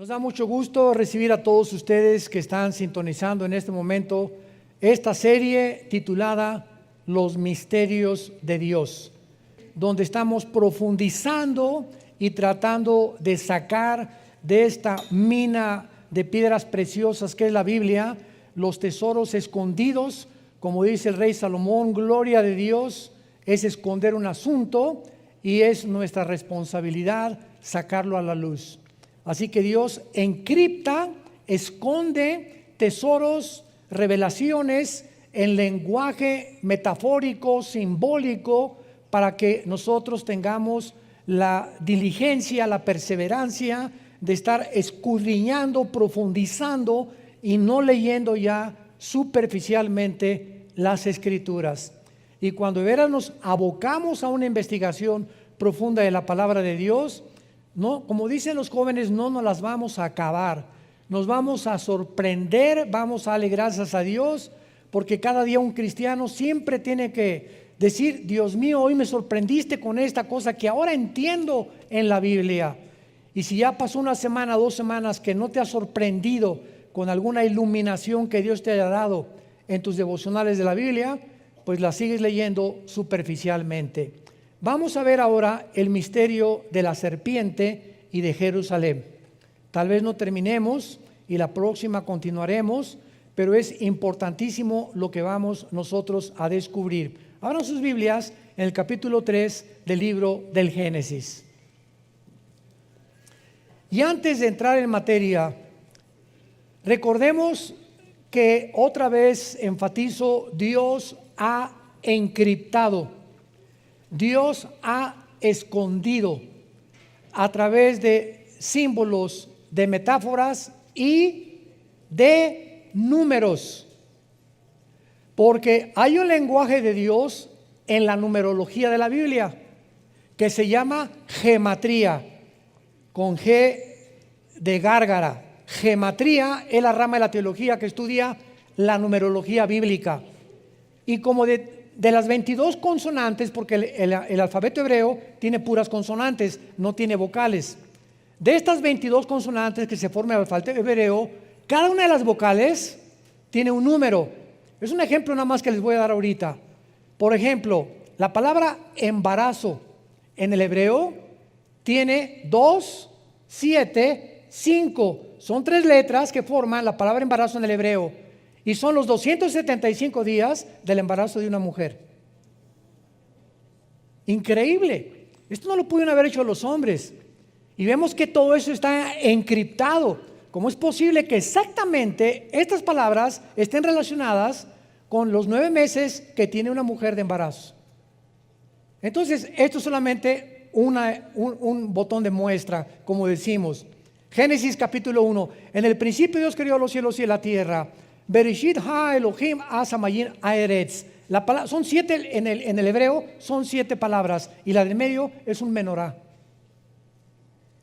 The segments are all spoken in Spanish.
Nos da mucho gusto recibir a todos ustedes que están sintonizando en este momento esta serie titulada Los Misterios de Dios, donde estamos profundizando y tratando de sacar de esta mina de piedras preciosas que es la Biblia, los tesoros escondidos. Como dice el rey Salomón, gloria de Dios es esconder un asunto y es nuestra responsabilidad sacarlo a la luz. Así que Dios encripta, esconde tesoros, revelaciones en lenguaje metafórico, simbólico, para que nosotros tengamos la diligencia, la perseverancia de estar escudriñando, profundizando y no leyendo ya superficialmente las Escrituras. Y cuando de veras nos abocamos a una investigación profunda de la palabra de Dios, no, como dicen los jóvenes, no nos las vamos a acabar, nos vamos a sorprender, vamos a darle gracias a Dios, porque cada día un cristiano siempre tiene que decir: Dios mío, hoy me sorprendiste con esta cosa que ahora entiendo en la Biblia. Y si ya pasó una semana, 2 semanas que no te ha sorprendido con alguna iluminación que Dios te haya dado en tus devocionales de la Biblia, pues la sigues leyendo superficialmente. Vamos a ver ahora el misterio de la serpiente y de Jerusalén. Tal vez no terminemos y la próxima continuaremos, pero es importantísimo lo que vamos nosotros a descubrir. Abran sus Biblias en el capítulo 3 del libro del Génesis. Y antes de entrar en materia, recordemos que otra vez enfatizo, Dios ha encriptado. Dios ha escondido a través de símbolos, de metáforas y de números. Porque hay un lenguaje de Dios en la numerología de la Biblia que se llama gematría, con G de gárgara. Gematría es la rama de la teología que estudia la numerología bíblica. Y como de las 22 consonantes, porque el alfabeto hebreo tiene puras consonantes, no tiene vocales. De estas 22 consonantes que se forman el alfabeto hebreo, cada una de las vocales tiene un número. Es un ejemplo nada más que les voy a dar ahorita. Por ejemplo, la palabra embarazo en el hebreo tiene 2, 7, 5. Son 3 letras que forman la palabra embarazo en el hebreo. Y son los 275 días del embarazo de una mujer. Increíble. Esto no lo pudieron haber hecho los hombres. Y vemos que todo eso está encriptado. ¿Cómo es posible que exactamente estas palabras estén relacionadas con los 9 meses que tiene una mujer de embarazo? Entonces, esto es solamente un botón de muestra, como decimos. Génesis capítulo 1. En el principio Dios creó los cielos y la tierra. Bereshit ha Elohim asamayin aeretz. Son 7 en el hebreo, son 7 palabras, y la del medio es un menorá.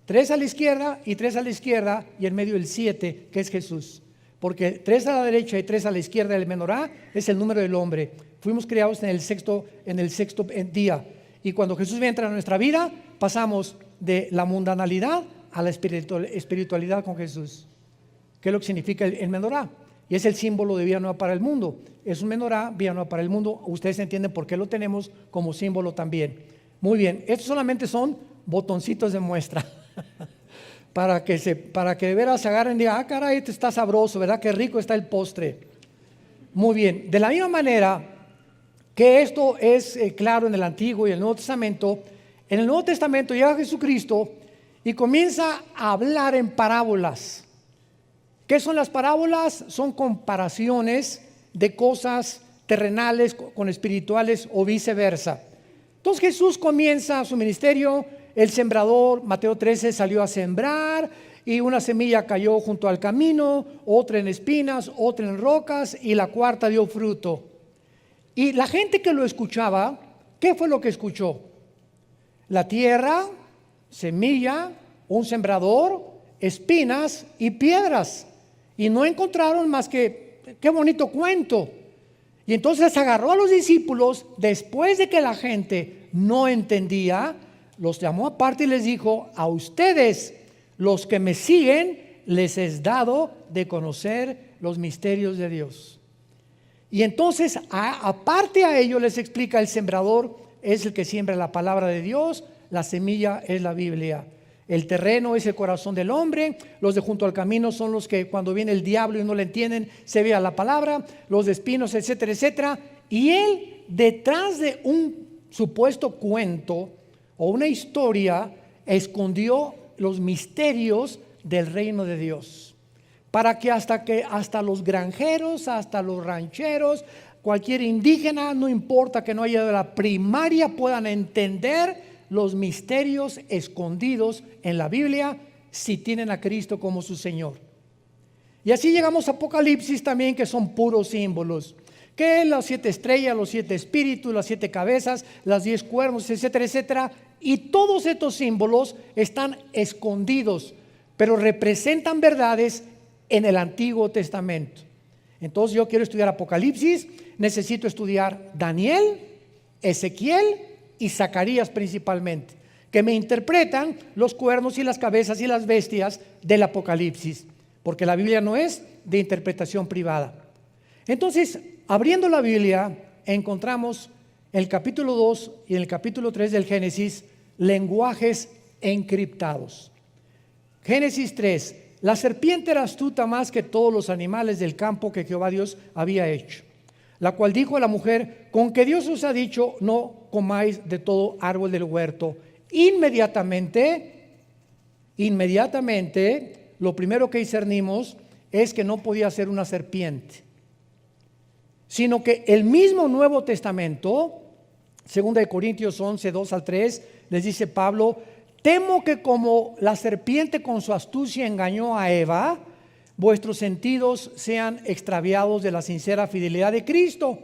3 a la izquierda y 3 a la izquierda, y en medio el 7, que es Jesús. Porque 3 a la derecha y 3 a la izquierda del menorá es el número del hombre. Fuimos creados en el sexto día. Y cuando Jesús entra a nuestra vida, pasamos de la mundanalidad a la espiritualidad con Jesús. ¿Qué es lo que significa el menorá? Y es el símbolo de vida nueva para el mundo. Es un menorá, vida nueva para el mundo. Ustedes entienden por qué lo tenemos como símbolo también. Muy bien, estos solamente son botoncitos de muestra. para que de veras se agarren y digan: ah, caray, este está sabroso, ¿verdad? Qué rico está el postre. Muy bien, de la misma manera que esto es claro en el Antiguo y el Nuevo Testamento, en el Nuevo Testamento llega Jesucristo y comienza a hablar en parábolas. ¿Qué son las parábolas? Son comparaciones de cosas terrenales con espirituales o viceversa. Entonces Jesús comienza su ministerio. El sembrador, Mateo 13, salió a sembrar y una semilla cayó junto al camino, otra en espinas, otra en rocas y la cuarta dio fruto. Y la gente que lo escuchaba, ¿qué fue lo que escuchó? La tierra, semilla, un sembrador, espinas y piedras. Y no encontraron más que, qué bonito cuento. Y entonces agarró a los discípulos, después de que la gente no entendía, los llamó aparte y les dijo: a ustedes, los que me siguen, les es dado de conocer los misterios de Dios. Y entonces, aparte a ello, les explica: el sembrador es el que siembra la palabra de Dios, la semilla es la Biblia. El terreno es el corazón del hombre, los de junto al camino son los que cuando viene el diablo y no le entienden, se vea la palabra, los de espinos, etcétera, etcétera. Y él, detrás de un supuesto cuento o una historia, escondió los misterios del reino de Dios, para que hasta los granjeros, hasta los rancheros, cualquier indígena, no importa que no haya de la primaria, puedan entender los misterios escondidos en la Biblia si tienen a Cristo como su Señor. Y así llegamos a Apocalipsis también, que son puros símbolos, que las 7 estrellas, los 7 espíritus, las 7 cabezas, las 10 cuernos, etcétera, etcétera. Y todos estos símbolos están escondidos, pero representan verdades en el Antiguo Testamento. Entonces yo quiero estudiar Apocalipsis, necesito estudiar Daniel, Ezequiel y Zacarías principalmente, que me interpretan los cuernos y las cabezas y las bestias del Apocalipsis, porque la Biblia no es de interpretación privada. Entonces, abriendo la Biblia, encontramos en el capítulo 2 y en el capítulo 3 del Génesis lenguajes encriptados. Génesis 3: la serpiente era astuta más que todos los animales del campo que Jehová Dios había hecho, la cual dijo a la mujer: con que Dios os ha dicho, no comáis de todo árbol del huerto. Inmediatamente, lo primero que discernimos es que no podía ser una serpiente, sino que el mismo Nuevo Testamento, 2 Corintios 11, 2 al 3, les dice Pablo: temo que como la serpiente con su astucia engañó a Eva, vuestros sentidos sean extraviados de la sincera fidelidad de Cristo.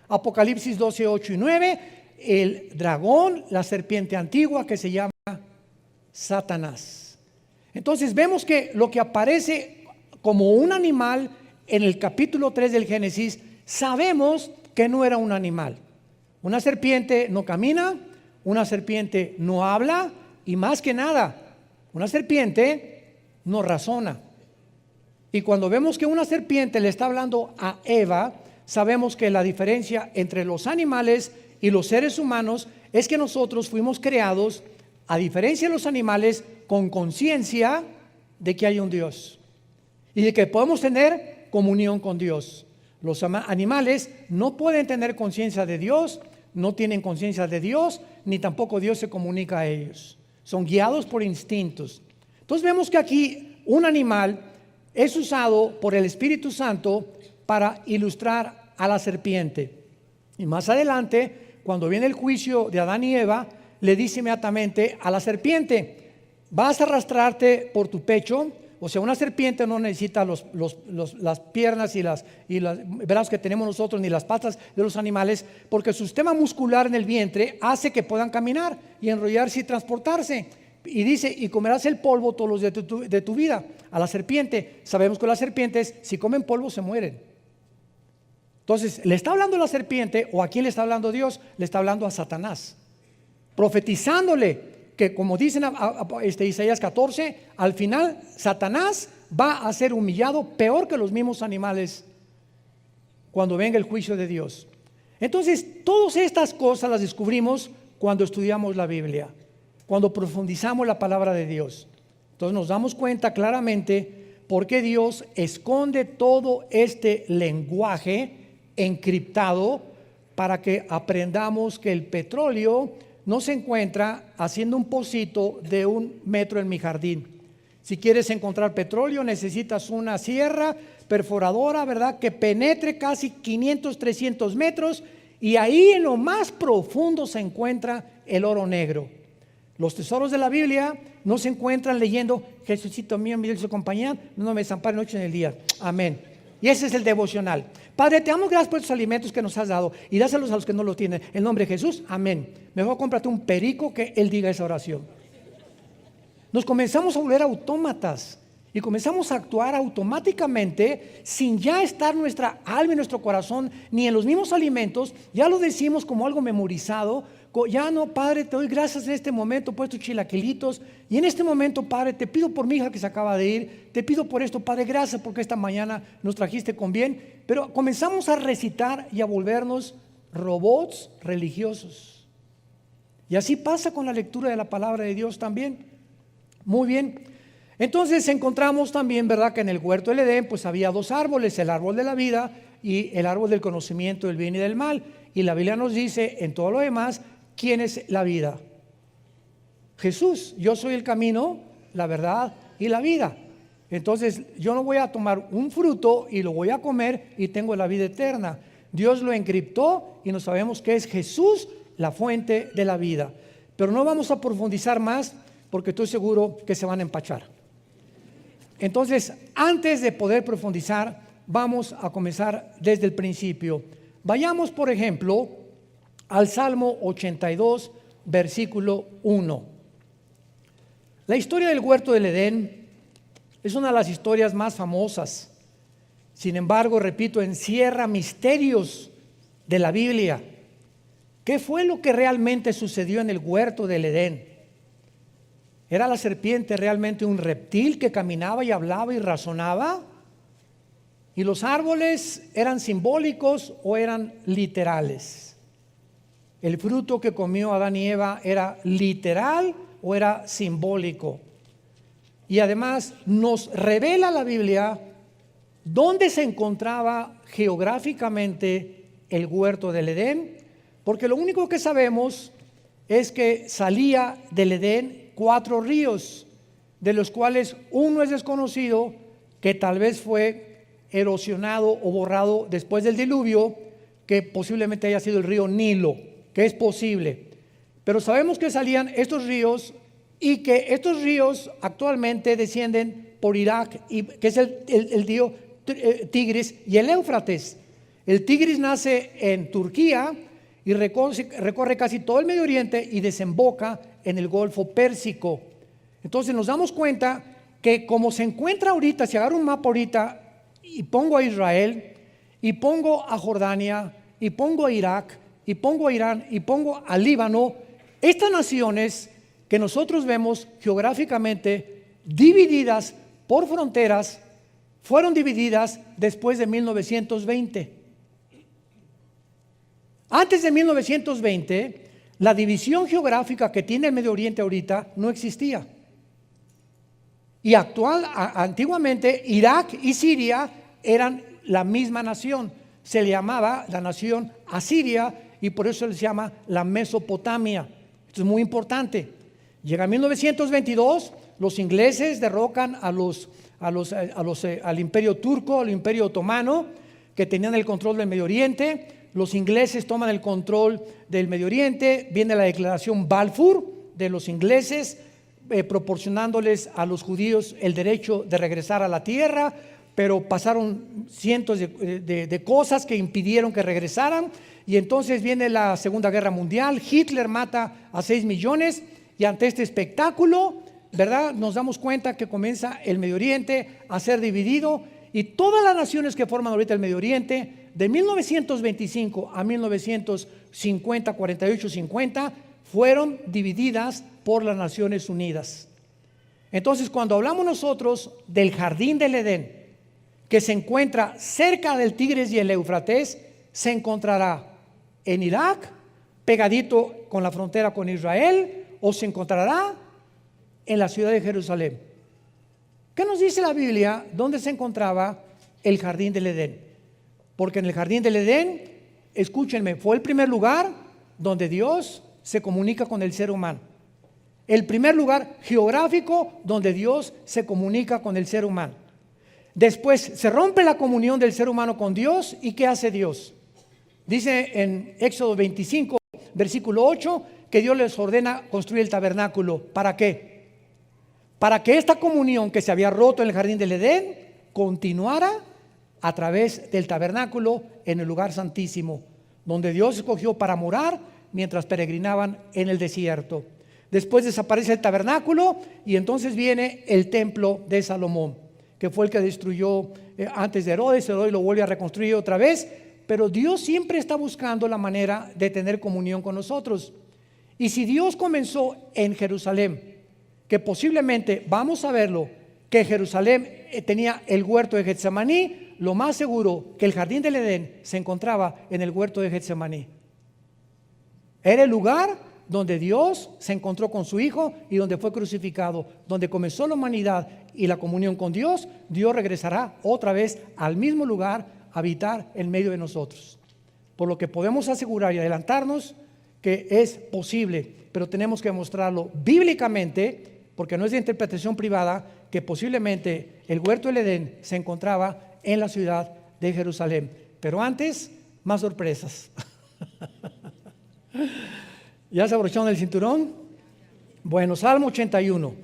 Apocalipsis 12, 8 y 9, el dragón, la serpiente antigua que se llama Satanás. Entonces vemos que lo que aparece como un animal en el capítulo 3 del Génesis, sabemos que no era un animal. Una serpiente no camina, una serpiente no habla, y más que nada, una serpiente no razona. Y cuando vemos que una serpiente le está hablando a Eva, sabemos que la diferencia entre los animales y los seres humanos es que nosotros fuimos creados, a diferencia de los animales, con conciencia de que hay un Dios y de que podemos tener comunión con Dios. Los animales no pueden tener conciencia de Dios, no tienen conciencia de Dios, ni tampoco Dios se comunica a ellos. Son guiados por instintos. Entonces vemos que aquí un animal es usado por el Espíritu Santo para ilustrar a la serpiente. Y más adelante, cuando viene el juicio de Adán y Eva, le dice inmediatamente a la serpiente: vas a arrastrarte por tu pecho. O sea, una serpiente no necesita las piernas y los brazos que tenemos nosotros, ni las patas de los animales, porque su sistema muscular en el vientre hace que puedan caminar y enrollarse y transportarse. Y dice: y comerás el polvo todos los días de tu vida. A la serpiente, sabemos que las serpientes, si comen polvo, se mueren. Entonces, ¿le está hablando a la serpiente o a quién le está hablando Dios? Le está hablando a Satanás, profetizándole que, como dicen Isaías 14, al final Satanás va a ser humillado peor que los mismos animales cuando venga el juicio de Dios. Entonces, todas estas cosas las descubrimos cuando estudiamos la Biblia, cuando profundizamos la palabra de Dios. Entonces nos damos cuenta claramente por qué Dios esconde todo este lenguaje encriptado, para que aprendamos que el petróleo no se encuentra haciendo un pocito de 1 metro en mi jardín. Si quieres encontrar petróleo, necesitas una sierra perforadora, ¿verdad?, que penetre casi 500, 300 metros, y ahí en lo más profundo se encuentra el oro negro. Los tesoros de la Biblia no se encuentran leyendo: Jesucito mío, mi dulce compañía, no me desampare noche en el día. Amén. Y ese es el devocional. Padre, te damos gracias por estos alimentos que nos has dado, y dáselos a los que no los tienen. En nombre de Jesús, amén. Mejor cómprate un perico que él diga esa oración. Nos comenzamos a volver autómatas y comenzamos a actuar automáticamente sin ya estar nuestra alma y nuestro corazón ni en los mismos alimentos. Ya lo decimos como algo memorizado, Ya no, Padre, te doy gracias en este momento por estos chilaquilitos. Y en este momento, Padre, te pido por mi hija que se acaba de ir. Te pido por esto, Padre, gracias porque esta mañana nos trajiste con bien. Pero comenzamos a recitar y a volvernos robots religiosos. Y así pasa con la lectura de la palabra de Dios también. Muy bien. Entonces encontramos también, ¿verdad?, que en el huerto del Edén pues había dos árboles, el árbol de la vida y el árbol del conocimiento del bien y del mal. Y la Biblia nos dice en todo lo demás, ¿quién es la vida? Jesús. Yo soy el camino, la verdad y la vida. Entonces yo no voy a tomar un fruto y lo voy a comer y tengo la vida eterna. Dios lo encriptó y no sabemos que es Jesús la fuente de la vida. Pero no vamos a profundizar más porque estoy seguro que se van a empachar. Entonces, antes de poder profundizar, vamos a comenzar desde el principio. Vayamos, por ejemplo, al Salmo 82, versículo 1. La historia del huerto del Edén es una de las historias más famosas. Sin embargo, repito, encierra misterios de la Biblia. ¿Qué fue lo que realmente sucedió en el huerto del Edén? ¿Era la serpiente realmente un reptil que caminaba y hablaba y razonaba? ¿Y los árboles eran simbólicos o eran literales? ¿El fruto que comió Adán y Eva era literal o era simbólico? Y además nos revela la Biblia dónde se encontraba geográficamente el huerto del Edén, porque lo único que sabemos es que salía del Edén 4 ríos, de los cuales uno es desconocido, que tal vez fue erosionado o borrado después del diluvio, que posiblemente haya sido el río Nilo, que es posible. Pero sabemos que salían estos ríos y que estos ríos actualmente descienden por Irak, que es el río Tigris y el Éufrates. El Tigris nace en Turquía y recorre casi todo el Medio Oriente y desemboca en el Golfo Pérsico. Entonces nos damos cuenta que como se encuentra ahorita, si agarro un mapa ahorita y pongo a Israel y pongo a Jordania y pongo a Irak y pongo a Irán y pongo a Líbano, estas naciones que nosotros vemos geográficamente divididas por fronteras fueron divididas después de 1920. Antes de 1920, la división geográfica que tiene el Medio Oriente ahorita no existía. Y antiguamente Irak y Siria eran la misma nación. Se le llamaba la nación Asiria y por eso se llama la Mesopotamia. Esto es muy importante. Llega 1922, los ingleses derrocan al imperio turco, al imperio otomano, que tenían el control del Medio Oriente. Los ingleses toman el control del Medio Oriente, viene la declaración Balfour de los ingleses, proporcionándoles a los judíos el derecho de regresar a la tierra, pero pasaron cientos de cosas que impidieron que regresaran, y entonces viene la Segunda Guerra Mundial. Hitler mata a 6 millones, y ante este espectáculo, ¿verdad?, nos damos cuenta que comienza el Medio Oriente a ser dividido, y todas las naciones que forman ahorita el Medio Oriente, de 1925 a 1950, 48, 50, fueron divididas por las Naciones Unidas. Entonces, cuando hablamos nosotros del jardín del Edén, que se encuentra cerca del Tigris y el Éufrates, se encontrará en Irak, pegadito con la frontera con Israel, o se encontrará en la ciudad de Jerusalén. ¿Qué nos dice la Biblia dónde se encontraba el jardín del Edén? Porque en el jardín del Edén, escúchenme, fue el primer lugar donde Dios se comunica con el ser humano. El primer lugar geográfico donde Dios se comunica con el ser humano. Después se rompe la comunión del ser humano con Dios, ¿y qué hace Dios? Dice en Éxodo 25, versículo 8, que Dios les ordena construir el tabernáculo. ¿Para qué? Para que esta comunión que se había roto en el jardín del Edén continuara a través del tabernáculo en el lugar santísimo, donde Dios escogió para morar mientras peregrinaban en el desierto. Después desaparece el tabernáculo y entonces viene el templo de Salomón, que fue el que destruyó antes de Herodes. Herodes lo vuelve a reconstruir otra vez, pero Dios siempre está buscando la manera de tener comunión con nosotros. Y si Dios comenzó en Jerusalén, que posiblemente, vamos a verlo, que Jerusalén tenía el huerto de Getsemaní, lo más seguro que el jardín del Edén se encontraba en el huerto de Getsemaní. Era el lugar donde Dios se encontró con su Hijo y donde fue crucificado, donde comenzó la humanidad y la comunión con Dios. Dios regresará otra vez al mismo lugar a habitar en medio de nosotros. Por lo que podemos asegurar y adelantarnos que es posible, pero tenemos que mostrarlo bíblicamente, porque no es de interpretación privada, que posiblemente el huerto del Edén se encontraba en la ciudad de Jerusalén. Pero antes, más sorpresas. ¿Ya se abrocharon el cinturón? Bueno, Salmo 81.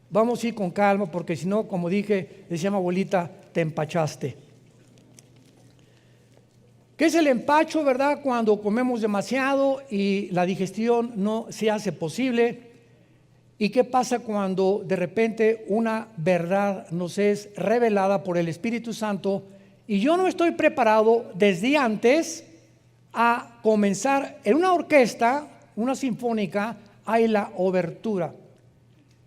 Vamos a ir con calma, porque si no, como dije, decía mi abuelita, te empachaste. ¿Qué es el empacho, verdad? Cuando comemos demasiado y la digestión no se hace posible. ¿Y qué pasa cuando de repente una verdad nos es revelada por el Espíritu Santo y yo no estoy preparado desde antes a comenzar en una orquesta, una sinfónica, hay la obertura?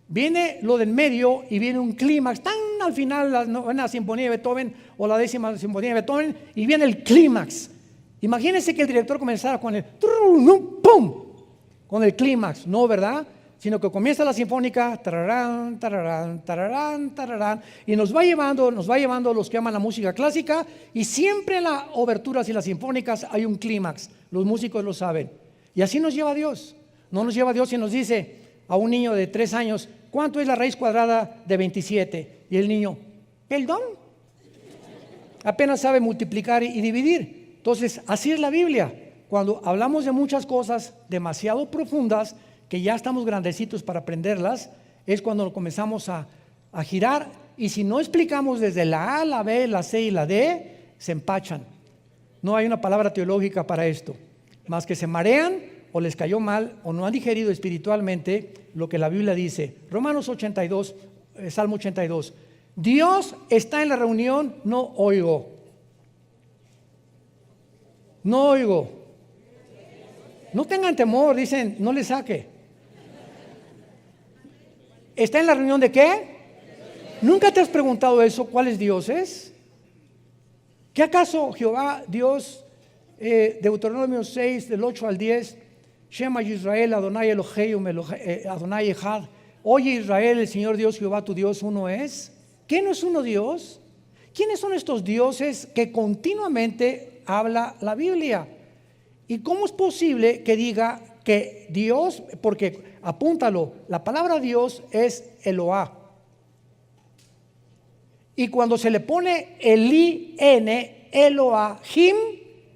Viene lo del medio y viene un clímax, tan al final la novena sinfonía de Beethoven o la 10ª sinfonía de Beethoven, y viene el clímax. Imagínense que el director comenzara con el ¡pum!, con el clímax, no, ¿verdad? Sino que comienza la sinfónica, tararán, tararán, tararán, tararán, y nos va llevando los que aman la música clásica, y siempre en las oberturas y las sinfónicas hay un clímax, los músicos lo saben, y así nos lleva Dios. No nos lleva Dios y nos dice a un niño de 3 años, ¿cuánto es la raíz cuadrada de 27? Y el niño, ¿perdón? Apenas sabe multiplicar y dividir. Entonces, así es la Biblia. Cuando hablamos de muchas cosas demasiado profundas, que ya estamos grandecitos para aprenderlas, es cuando comenzamos a girar, y si no explicamos desde la A, la B, la C y la D, se empachan. No hay una palabra teológica para esto, más que se marean o les cayó mal o no han digerido espiritualmente lo que la Biblia dice. Romanos 82, Salmo 82. Dios está en la reunión, no oigo. No oigo. No tengan temor, dicen, no le saque. ¿Está en la reunión de qué? ¿Nunca te has preguntado eso? ¿Cuáles dioses? ¿Qué acaso Jehová, Dios, Deuteronomio 6, del 8 al 10, Shema Yisrael, Adonai Eloheinu, Adonai Echad, oye Israel, el Señor Dios, Jehová tu Dios, uno es? ¿Quién no es uno Dios? ¿Quiénes son estos dioses que continuamente habla la Biblia? ¿Y cómo es posible que diga que Dios, porque apúntalo, la palabra Dios es Eloah, y cuando se le pone el I-N, Elohim,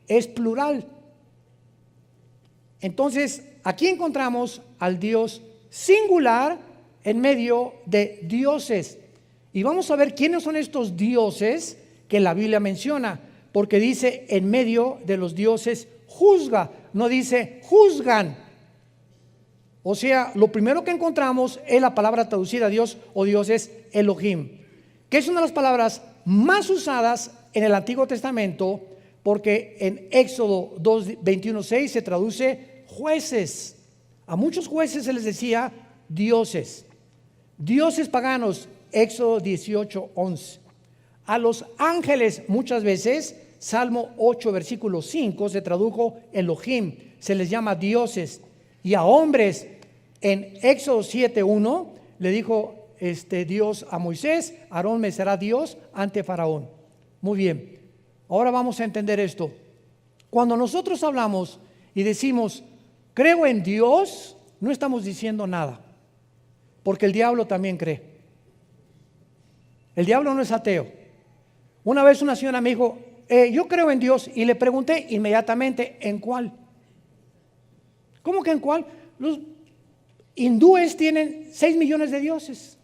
es plural? Entonces, aquí encontramos al Dios singular en medio de dioses. Y vamos a ver quiénes son estos dioses que la Biblia menciona, porque dice en medio de los dioses juzga, no dice juzgan. O sea, lo primero que encontramos es la palabra traducida a Dios o dioses Elohim, que es una de las palabras más usadas en el Antiguo Testamento, porque en Éxodo 21:6 se traduce jueces. A muchos jueces se les decía dioses. Dioses paganos, Éxodo 18:11. A los ángeles muchas veces, Salmo 8 versículo 5, se tradujo Elohim, se les llama dioses. Y a hombres, en Éxodo 7:1 le dijo Dios a Moisés, Aarón me será Dios ante Faraón. Muy bien, ahora vamos a entender esto. Cuando nosotros hablamos y decimos creo en Dios, no estamos diciendo nada, porque el diablo también cree. El diablo no es ateo. Una vez una señora me dijo, yo creo en Dios, y le pregunté inmediatamente, ¿en cuál? ¿Cómo que en cuál? Los hindúes tienen 6 millones de dioses.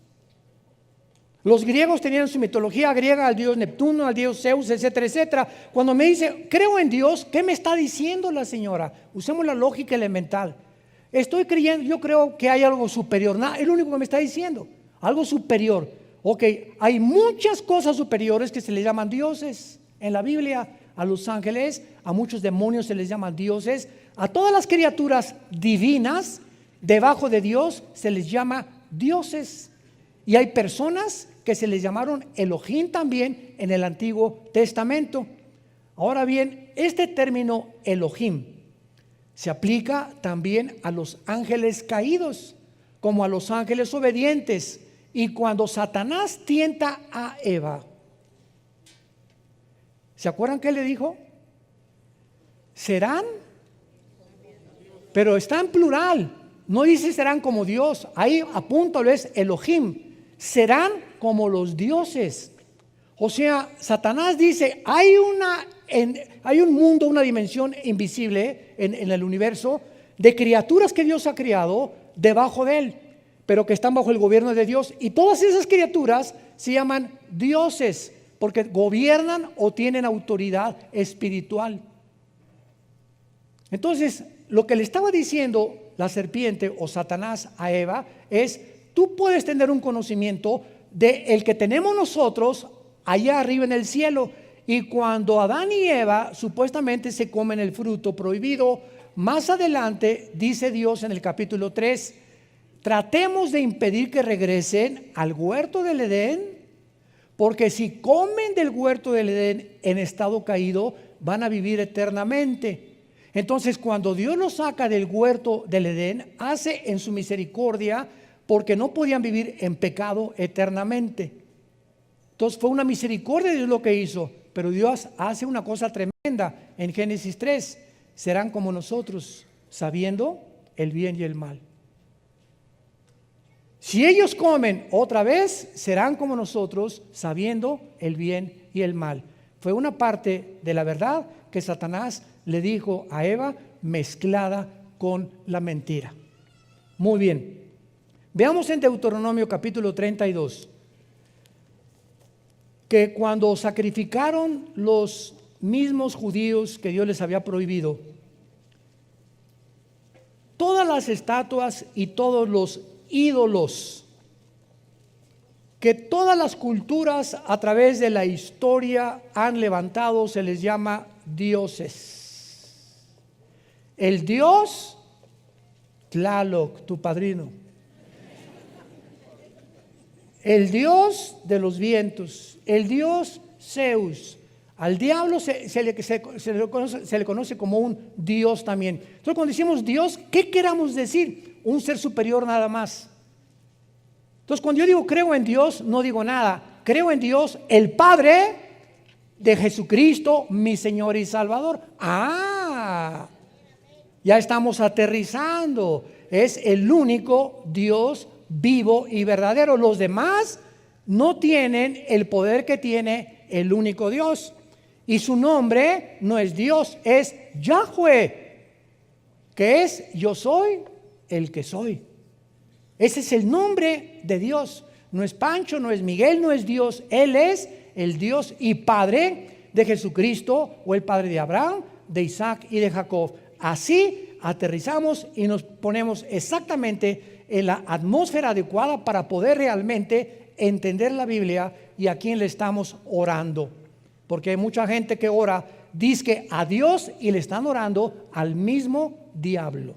Los griegos tenían su mitología griega al dios Neptuno, al dios Zeus, etcétera, etcétera. Cuando me dice, creo en Dios, ¿qué me está diciendo la señora? Usemos la lógica elemental. Estoy creyendo, yo creo que hay algo superior. Nada, es lo único que me está diciendo. Algo superior. Ok, hay muchas cosas superiores que se les llaman dioses. En la Biblia, a los ángeles, a muchos demonios se les llaman dioses. A todas las criaturas divinas debajo de Dios se les llama dioses. Y hay personas que se les llamaron Elohim también en el Antiguo Testamento. Ahora bien, este término Elohim se aplica también a los ángeles caídos, como a los ángeles obedientes. Y cuando Satanás tienta a Eva, ¿se acuerdan qué le dijo? Serán, pero está en plural, no dice serán como Dios, ahí apúntalo, es Elohim, serán como los dioses. O sea, Satanás dice, hay un mundo, una dimensión invisible en el universo de criaturas que Dios ha creado debajo de él, pero que están bajo el gobierno de Dios, y todas esas criaturas se llaman dioses porque gobiernan o tienen autoridad espiritual. Entonces, lo que le estaba diciendo la serpiente o Satanás a Eva es: tú puedes tener un conocimiento de el que tenemos nosotros allá arriba en el cielo. Y cuando Adán y Eva supuestamente se comen el fruto prohibido, más adelante dice Dios en el capítulo 3, tratemos de impedir que regresen al huerto del Edén, porque si comen del huerto del Edén en estado caído, van a vivir eternamente. Entonces, cuando Dios los saca del huerto del Edén, hace en su misericordia, porque no podían vivir en pecado eternamente. Entonces fue una misericordia de Dios lo que hizo, pero Dios hace una cosa tremenda en Génesis 3, serán como nosotros, sabiendo el bien y el mal. Si ellos comen otra vez, serán como nosotros, sabiendo el bien y el mal. Fue una parte de la verdad que Satanás le dijo a Eva, mezclada con la mentira. Muy bien, veamos en Deuteronomio capítulo 32, que cuando sacrificaron los mismos judíos que Dios les había prohibido, todas las estatuas y todos los ídolos que todas las culturas a través de la historia han levantado, se les llama dioses. El dios Tlaloc, tu padrino, el dios de los vientos, el dios Zeus. Al diablo se le conoce como un dios también. Entonces, cuando decimos Dios, ¿qué queramos decir? Un ser superior nada más. Entonces, cuando yo digo creo en Dios, no digo nada. Creo en Dios, el Padre de Jesucristo, mi Señor y Salvador. Ya estamos aterrizando. Es el único Dios vivo y verdadero. Los demás no tienen el poder que tiene el único Dios. Y su nombre no es Dios, es Yahweh, que es yo soy el que soy. Ese es el nombre de Dios. No es Pancho, no es Miguel, no es Dios. Él es el Dios y Padre de Jesucristo, o el Padre de Abraham, de Isaac y de Jacob. Así aterrizamos y nos ponemos exactamente en la atmósfera adecuada para poder realmente entender la Biblia y a quién le estamos orando. Porque hay mucha gente que ora, dice a Dios y le están orando al mismo diablo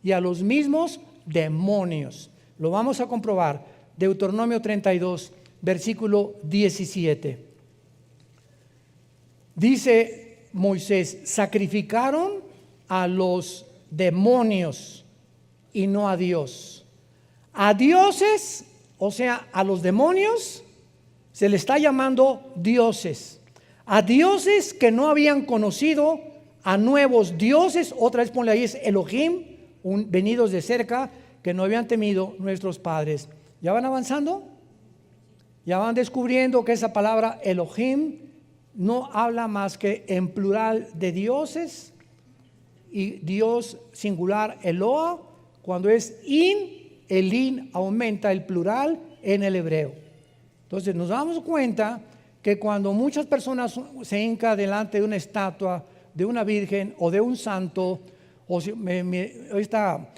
y a los mismos demonios. Lo vamos a comprobar. Deuteronomio 32, versículo 17. Dice Moisés, sacrificaron a los demonios y no a Dios. A dioses, o sea, a los demonios, se le está llamando dioses. A dioses que no habían conocido, a nuevos dioses, otra vez ponle ahí, es Elohim, venidos de cerca, que no habían temido nuestros padres. ¿Ya van avanzando? Ya van descubriendo que esa palabra Elohim no habla más que en plural de dioses, y Dios singular Eloah. Cuando es el in aumenta el plural en el hebreo. Entonces nos damos cuenta que cuando muchas personas se hincan delante de una estatua, de una virgen o de un santo, o si, esta,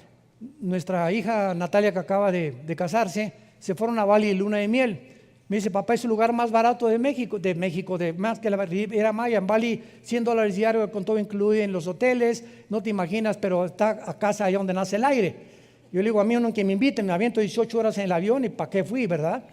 nuestra hija Natalia, que acaba de casarse, se fueron a Bali en luna de miel. Me dice, papá, es el lugar más barato de México, de más que la Riviera Maya. En Bali, $100 diario con todo incluido en los hoteles, no te imaginas, pero está a casa allá donde nace el aire. Yo le digo, a mí no que me inviten, me aviento 18 horas en el avión y ¿para qué fui, verdad?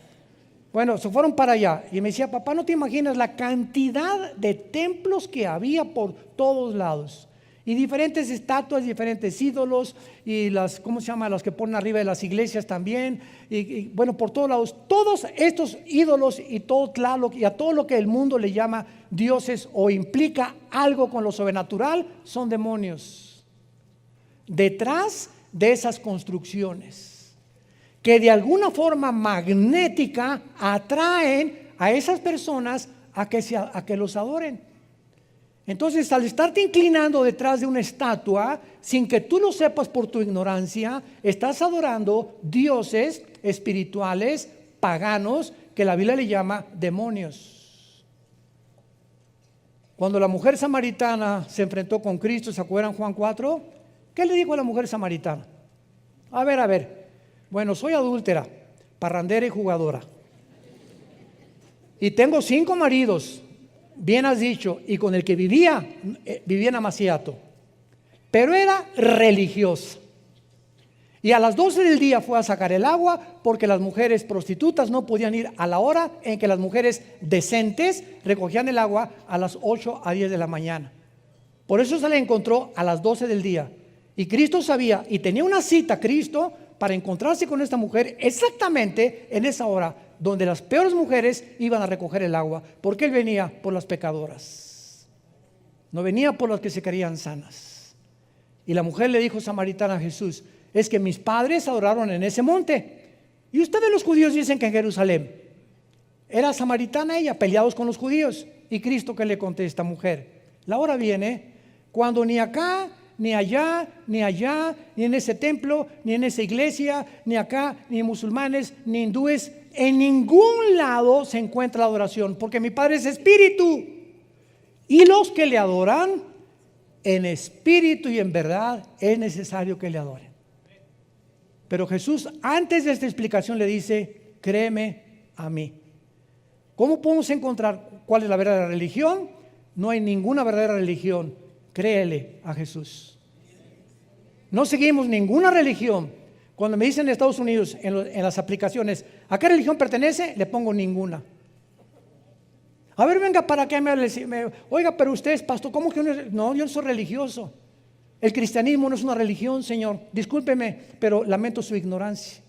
Bueno, se fueron para allá y me decía, papá, no te imaginas la cantidad de templos que había por todos lados. Y diferentes estatuas, diferentes ídolos y las, ¿cómo se llama? Las que ponen arriba de las iglesias también. Y bueno, por todos lados, todos estos ídolos y todo Tlaloc y a todo lo que el mundo le llama dioses o implica algo con lo sobrenatural, son demonios. Detrás de esas construcciones, que de alguna forma magnética atraen a esas personas a que los adoren. Entonces, al estarte inclinando detrás de una estatua, sin que tú lo sepas por tu ignorancia, estás adorando dioses espirituales, paganos, que la Biblia le llama demonios. Cuando la mujer samaritana se enfrentó con Cristo, ¿se acuerdan Juan 4? ¿Qué le dijo a la mujer samaritana? A ver, bueno, soy adúltera, parrandera y jugadora. Y tengo 5 maridos. Bien has dicho, y con el que vivía en Amaciato, pero era religiosa. Y a las 12 del día fue a sacar el agua porque las mujeres prostitutas no podían ir a la hora en que las mujeres decentes recogían el agua a las 8 a 10 de la mañana. Por eso se le encontró a las 12 del día. Y Cristo sabía y tenía una cita, Cristo, para encontrarse con esta mujer exactamente en esa hora donde las peores mujeres iban a recoger el agua, porque Él venía por las pecadoras, no venía por las que se creían sanas. Y la mujer le dijo samaritana a Jesús, es que mis padres adoraron en ese monte, y ustedes los judíos dicen que en Jerusalén. Era samaritana ella, peleados con los judíos. Y Cristo, ¿qué le contesta? Mujer, la hora viene cuando ni acá, ni allá, ni allá, ni en ese templo, ni en esa iglesia, ni acá, ni musulmanes, ni hindúes, en ningún lado se encuentra la adoración, porque mi Padre es espíritu, y los que le adoran en espíritu y en verdad es necesario que le adoren. Pero Jesús, antes de esta explicación, le dice, créeme a mí. ¿Cómo podemos encontrar cuál es la verdadera religión? No hay ninguna verdadera religión. Créele a Jesús. No seguimos ninguna religión. Cuando me dicen en Estados Unidos, en las aplicaciones, ¿a qué religión pertenece? Le pongo ninguna. A ver, venga, ¿para qué oiga, pero usted es pastor, ¿cómo que no? Yo no soy religioso. El cristianismo no es una religión, Señor. Discúlpeme, pero lamento su ignorancia.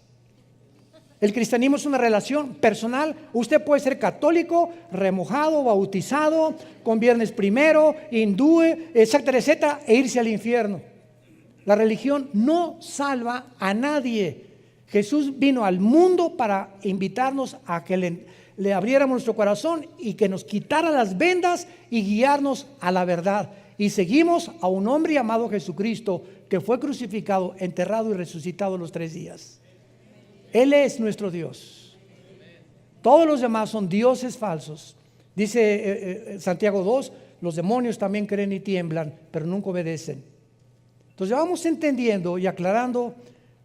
El cristianismo es una relación personal. Usted puede ser católico, remojado, bautizado, con viernes primero, hindú, etcétera, etcétera, e irse al infierno. La religión no salva a nadie. Jesús vino al mundo para invitarnos a que le abriéramos nuestro corazón y que nos quitara las vendas y guiarnos a la verdad. Y seguimos a un hombre llamado Jesucristo, que fue crucificado, enterrado y resucitado los 3 días. Él es nuestro Dios. Todos los demás son dioses falsos. Dice Santiago 2, los demonios también creen y tiemblan, pero nunca obedecen. Entonces vamos entendiendo y aclarando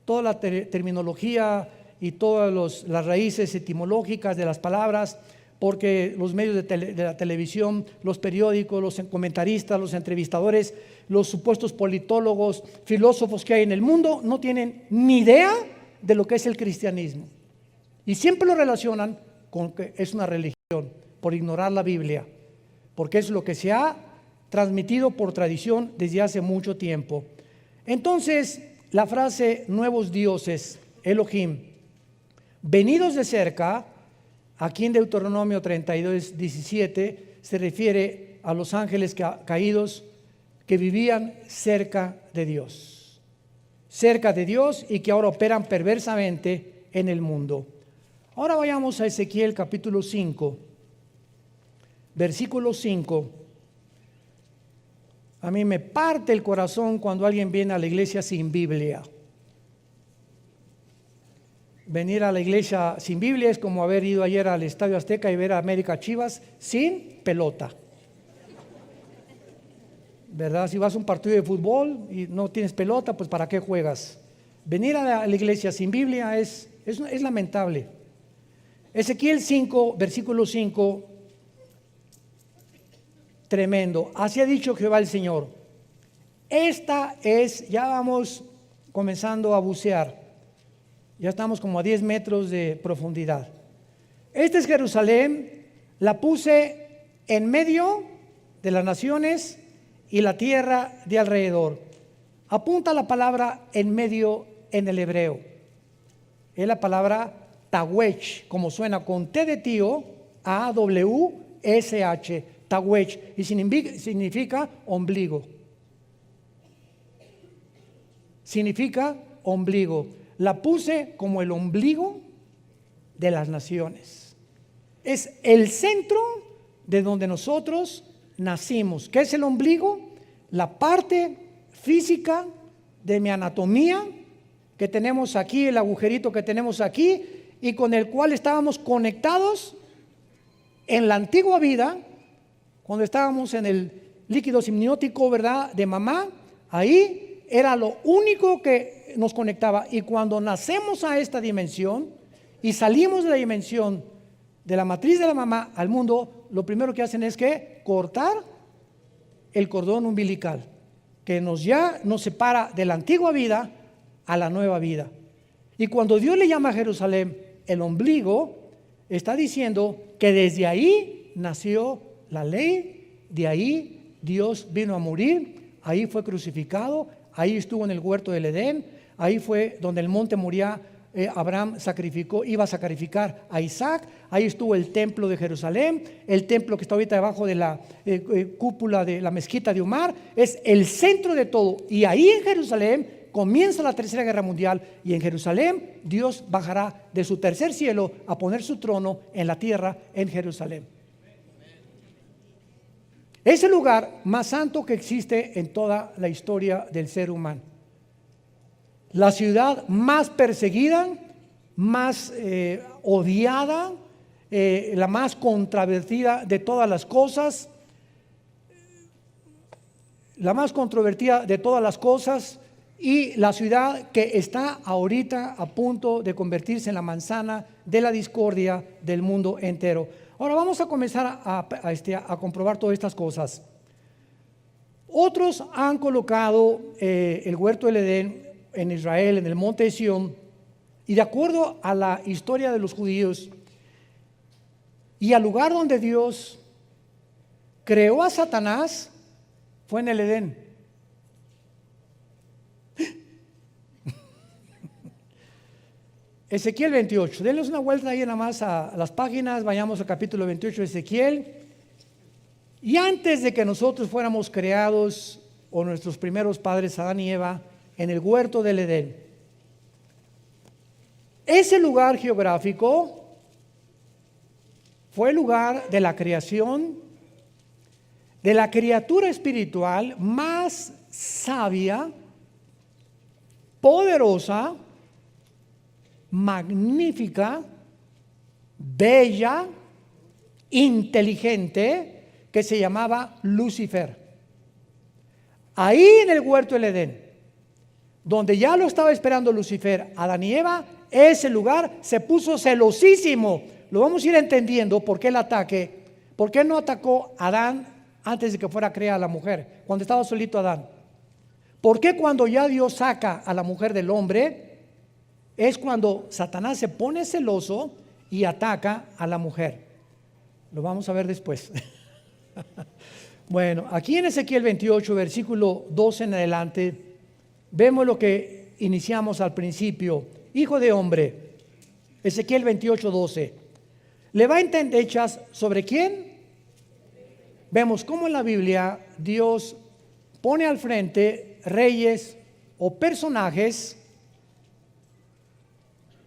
toda la terminología y todas las raíces etimológicas de las palabras, porque los medios de la televisión, los periódicos, los comentaristas, los entrevistadores, los supuestos politólogos, filósofos que hay en el mundo no tienen ni idea de lo que es el cristianismo. Y siempre lo relacionan con que es una religión, por ignorar la Biblia, porque es lo que se ha transmitido por tradición desde hace mucho tiempo. Entonces, la frase nuevos dioses, Elohim, venidos de cerca, aquí en Deuteronomio 32, 17, se refiere a los ángeles caídos que vivían cerca de Dios y que ahora operan perversamente en el mundo. Ahora vayamos a Ezequiel capítulo 5, versículo 5. A mí me parte el corazón cuando alguien viene a la iglesia sin Biblia. Venir a la iglesia sin Biblia es como haber ido ayer al Estadio Azteca y ver a América Chivas sin pelota. ¿Verdad? Si vas a un partido de fútbol y no tienes pelota, pues ¿para qué juegas? Venir a la iglesia sin Biblia es lamentable. Ezequiel 5, versículo 5, tremendo. Así ha dicho Jehová el Señor. Esta es, ya vamos comenzando a bucear. Ya estamos como a 10 metros de profundidad. Esta es Jerusalén, la puse en medio de las naciones y la tierra de alrededor. Apunta la palabra en medio en el hebreo. Es la palabra Tawech, como suena con T de tío, A-W-S-H, Tawech, y significa ombligo. Significa ombligo. La puse como el ombligo de las naciones. Es el centro de donde nosotros nacimos. ¿Qué es el ombligo? La parte física de mi anatomía que tenemos aquí, el agujerito que tenemos aquí, y con el cual estábamos conectados en la antigua vida, cuando estábamos en el líquido simniótico, ¿verdad?, de mamá. Ahí era lo único que nos conectaba, y cuando nacemos a esta dimensión y salimos de la dimensión de la matriz de la mamá al mundo, lo primero que hacen es que cortar el cordón umbilical que ya nos separa de la antigua vida a la nueva vida. Y cuando Dios le llama a Jerusalén el ombligo, está diciendo que desde ahí nació la ley, de ahí Dios vino a morir, ahí fue crucificado, ahí estuvo en el huerto del Edén, ahí fue donde el monte Moría. Abraham iba a sacrificar a Isaac. Ahí estuvo el templo de Jerusalén, el templo que está ahorita debajo de la cúpula de la mezquita de Omar. Es el centro de todo, y ahí en Jerusalén comienza la tercera guerra mundial, y en Jerusalén Dios bajará de su tercer cielo a poner su trono en la tierra en Jerusalén. Es el lugar más santo que existe en toda la historia del ser humano. La ciudad más perseguida, más odiada, la más controvertida de todas las cosas, y la ciudad que está ahorita a punto de convertirse en la manzana de la discordia del mundo entero. Ahora vamos a comenzar a comprobar todas estas cosas. Otros han colocado el huerto del Edén en Israel, en el monte de Sión, y de acuerdo a la historia de los judíos y al lugar donde Dios creó a Satanás, fue en el Edén. Ezequiel 28, denles una vuelta ahí nada más a las páginas, vayamos al capítulo 28 de Ezequiel. Y antes de que nosotros fuéramos creados, o nuestros primeros padres Adán y Eva, en el huerto del Edén, ese lugar geográfico fue el lugar de la creación de la criatura espiritual más sabia, poderosa, magnífica, bella, inteligente, que se llamaba Lucifer. Ahí en el huerto del Edén, donde ya lo estaba esperando Lucifer, Adán y Eva, ese lugar se puso celosísimo. Lo vamos a ir entendiendo por qué el ataque, por qué no atacó a Adán antes de que fuera creada la mujer, cuando estaba solito Adán. ¿Por qué cuando ya Dios saca a la mujer del hombre, es cuando Satanás se pone celoso y ataca a la mujer? Lo vamos a ver después. Bueno, aquí en Ezequiel 28, versículo 12 en adelante, vemos lo que iniciamos al principio. Hijo de hombre, Ezequiel 28, 12. Levanta endechas ¿sobre quién? Vemos cómo en la Biblia Dios pone al frente reyes o personajes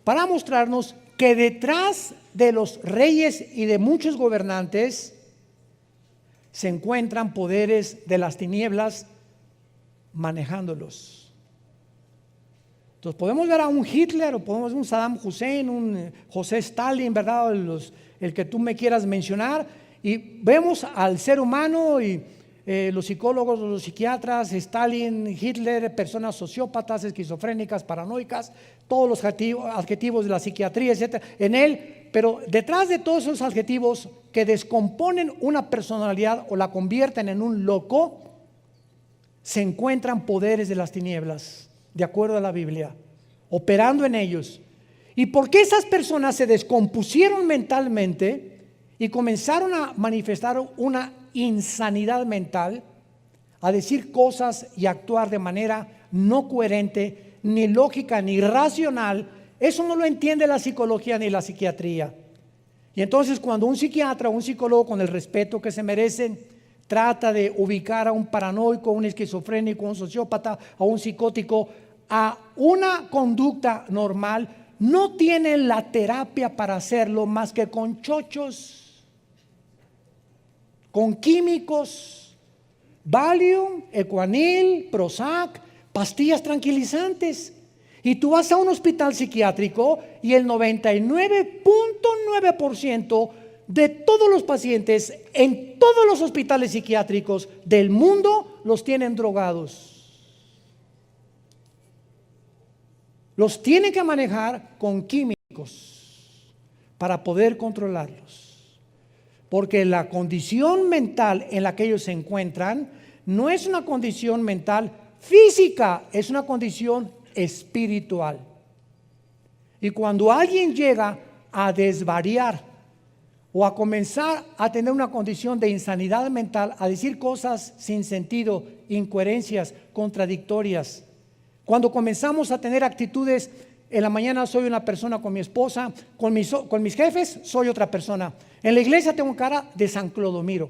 para mostrarnos que detrás de los reyes y de muchos gobernantes se encuentran poderes de las tinieblas manejándolos. Entonces podemos ver a un Hitler, o podemos ver un Saddam Hussein, un José Stalin, ¿verdad? El que tú me quieras mencionar, y vemos al ser humano y los psicólogos, los psiquiatras, Stalin, Hitler, personas sociópatas, esquizofrénicas, paranoicas, todos los adjetivos de la psiquiatría, etcétera, en él. Pero detrás de todos esos adjetivos que descomponen una personalidad o la convierten en un loco, se encuentran poderes de las tinieblas. de acuerdo a la Biblia, operando en ellos. ¿Y por qué esas personas se descompusieron mentalmente y comenzaron a manifestar una insanidad mental, a decir cosas y actuar de manera no coherente, ni lógica, ni racional? Eso no lo entiende la psicología ni la psiquiatría. Y entonces cuando un psiquiatra o un psicólogo, con el respeto que se merecen, trata de ubicar a un paranoico, a un esquizofrénico, a un sociópata, a un psicótico, a una conducta normal, no tienen la terapia para hacerlo más que con chochos, con químicos, Valium, Ecuanil, Prozac, pastillas tranquilizantes. Y tú vas a un hospital psiquiátrico y el 99.9% de todos los pacientes en todos los hospitales psiquiátricos del mundo los tienen drogados. Los tienen que manejar con químicos para poder controlarlos. Porque la condición mental en la que ellos se encuentran no es una condición mental física, es una condición espiritual. Y cuando alguien llega a desvariar o a comenzar a tener una condición de insanidad mental, a decir cosas sin sentido, incoherencias, contradictorias, cuando comenzamos a tener actitudes, en la mañana soy una persona con mi esposa, con mis jefes soy otra persona, en la iglesia tengo cara de San Clodomiro,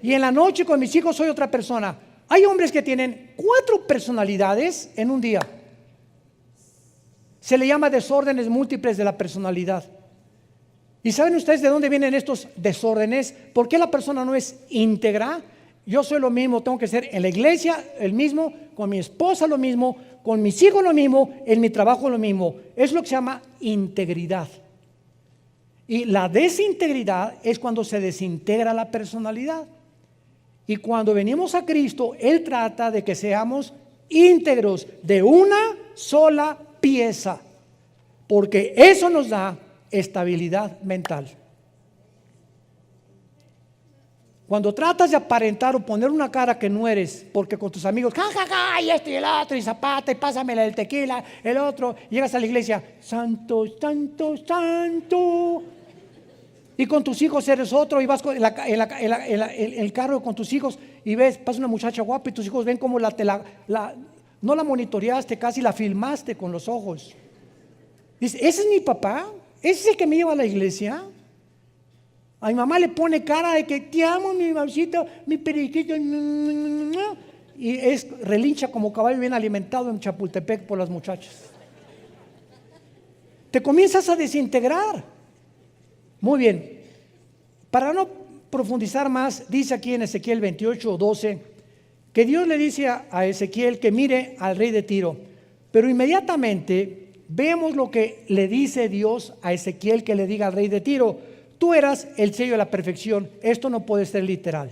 y en la noche con mis hijos soy otra persona. Hay hombres que tienen 4 personalidades en un día. Se le llama desórdenes múltiples de la personalidad. ¿Y saben ustedes de dónde vienen estos desórdenes? ¿Por qué la persona no es íntegra? Yo soy lo mismo, tengo que ser en la iglesia el mismo, con mi esposa lo mismo, con mis hijos lo mismo, en mi trabajo lo mismo. Es lo que se llama integridad. Y la desintegridad es cuando se desintegra la personalidad. Y cuando venimos a Cristo, Él trata de que seamos íntegros de una sola pieza, porque eso nos da estabilidad mental. Cuando tratas de aparentar o poner una cara que no eres, porque con tus amigos, ja, ja, ja, y esto y el otro, y zapata, y pásamela el tequila, el otro, llegas a la iglesia, santo, santo, santo, y con tus hijos eres otro, y vas en el carro con tus hijos, y ves, pasa una muchacha guapa, y tus hijos ven como no la monitoreaste, casi la filmaste con los ojos. Dice, ¿ese es mi papá? ¿Ese es el que me lleva a la iglesia? A mi mamá le pone cara de que te amo, mi mamacita, mi periquito, y relincha como caballo bien alimentado en Chapultepec por las muchachas. Te comienzas a desintegrar. Muy bien, para no profundizar más, dice aquí en Ezequiel 28:12 que Dios le dice a Ezequiel que mire al rey de Tiro, pero inmediatamente vemos lo que le dice Dios a Ezequiel que le diga al rey de Tiro: tú eras el sello de la perfección. Esto no puede ser literal.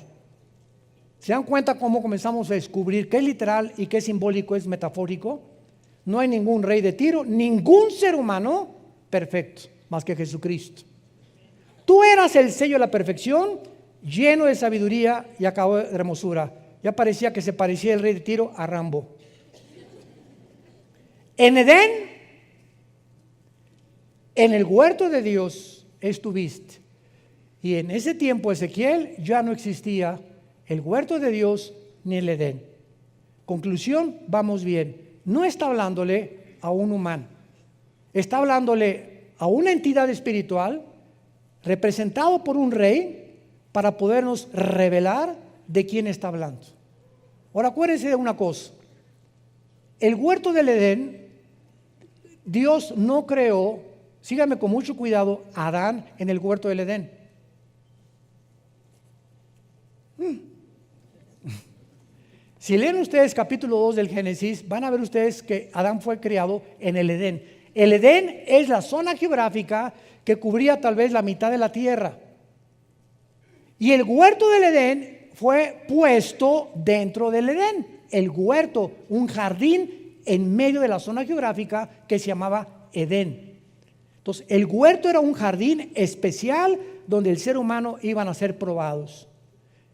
¿Se dan cuenta cómo comenzamos a descubrir qué es literal y qué es simbólico, es metafórico? No hay ningún rey de Tiro, ningún ser humano perfecto, más que Jesucristo. Tú eras el sello de la perfección, lleno de sabiduría y acabado de hermosura. Ya parecía que se parecía el rey de Tiro a Rambo. En Edén, en el huerto de Dios estuviste. Y en ese tiempo, Ezequiel, ya no existía el huerto de Dios ni el Edén. Conclusión, vamos bien. No está hablándole a un humano. Está hablándole a una entidad espiritual representado por un rey para podernos revelar de quién está hablando. Ahora acuérdense de una cosa. El huerto del Edén, Dios no creó, síganme con mucho cuidado, a Adán en el huerto del Edén. Si leen ustedes capítulo 2 del Génesis, van a ver ustedes que Adán fue creado en el Edén. El Edén es la zona geográfica que cubría tal vez la mitad de la tierra. Y el huerto del Edén fue puesto dentro del Edén. El huerto, un jardín en medio de la zona geográfica que se llamaba Edén. Entonces, el huerto era un jardín especial donde el ser humano iban a ser probados.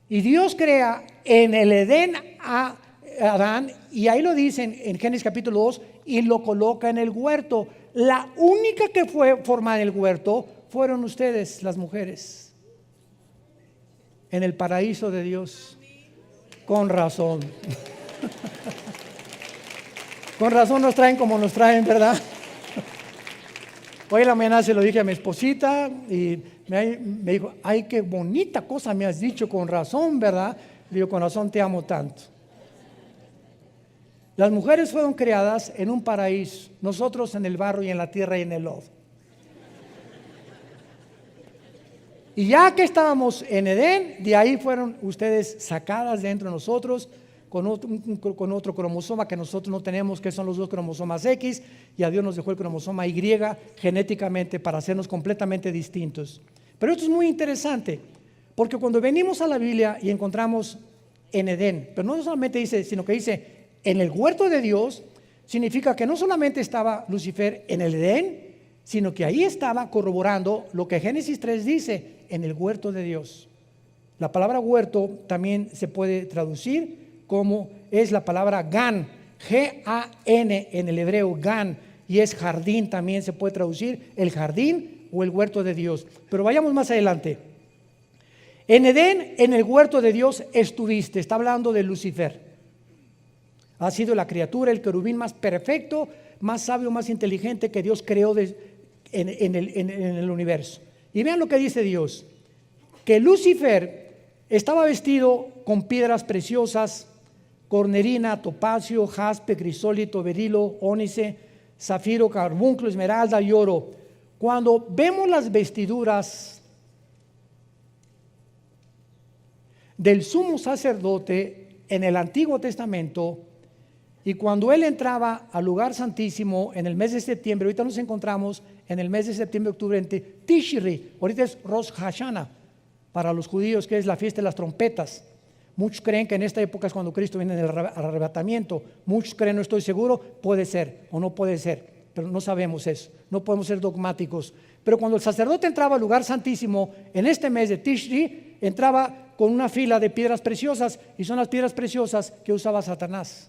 Y Dios crea en el Edén Adán, y ahí lo dicen en Génesis capítulo 2, y lo coloca en el huerto. La única que fue formada en el huerto fueron ustedes, las mujeres, en el paraíso de Dios. Con razón. Con razón nos traen como nos traen, ¿verdad? Hoy en la mañana se lo dije a mi esposita y me dijo, ay, qué bonita cosa me has dicho, con razón, ¿verdad? Le digo, con razón te amo tanto. Las mujeres fueron creadas en un paraíso, nosotros en el barro y en la tierra y en el lodo. Y ya que estábamos en Edén, de ahí fueron ustedes sacadas dentro de nosotros con otro cromosoma que nosotros no tenemos, que son los 2 cromosomas X, y a Dios nos dejó el cromosoma Y genéticamente para hacernos completamente distintos. Pero esto es muy interesante, porque cuando venimos a la Biblia y encontramos en Edén, pero no solamente dice, sino que dice en el huerto de Dios, significa que no solamente estaba Lucifer en el Edén, sino que ahí estaba corroborando lo que Génesis 3 dice, en el huerto de Dios. La palabra huerto también se puede traducir como es la palabra Gan, G-A-N en el hebreo, Gan, y es jardín, también se puede traducir el jardín o el huerto de Dios. Pero vayamos más adelante. En Edén, en el huerto de Dios estuviste, está hablando de Lucifer. Ha sido la criatura, el querubín más perfecto, más sabio, más inteligente que Dios creó en el universo. Y vean lo que dice Dios, que Lucifer estaba vestido con piedras preciosas, cornerina, topacio, jaspe, crisólito, berilo, ónice, zafiro, carbunclo, esmeralda y oro. Cuando vemos las vestiduras del sumo sacerdote en el Antiguo Testamento, y cuando él entraba al lugar santísimo en el mes de septiembre, ahorita nos encontramos en el mes de septiembre, octubre, en Tishri, ahorita es Rosh Hashanah para los judíos, que es la fiesta de las trompetas. Muchos creen que en esta época es cuando Cristo viene al arrebatamiento. Muchos creen, no estoy seguro, puede ser o no puede ser, pero no sabemos eso, no podemos ser dogmáticos. Pero cuando el sacerdote entraba al lugar santísimo en este mes de Tishri, entraba con una fila de piedras preciosas, y son las piedras preciosas que usaba Satanás.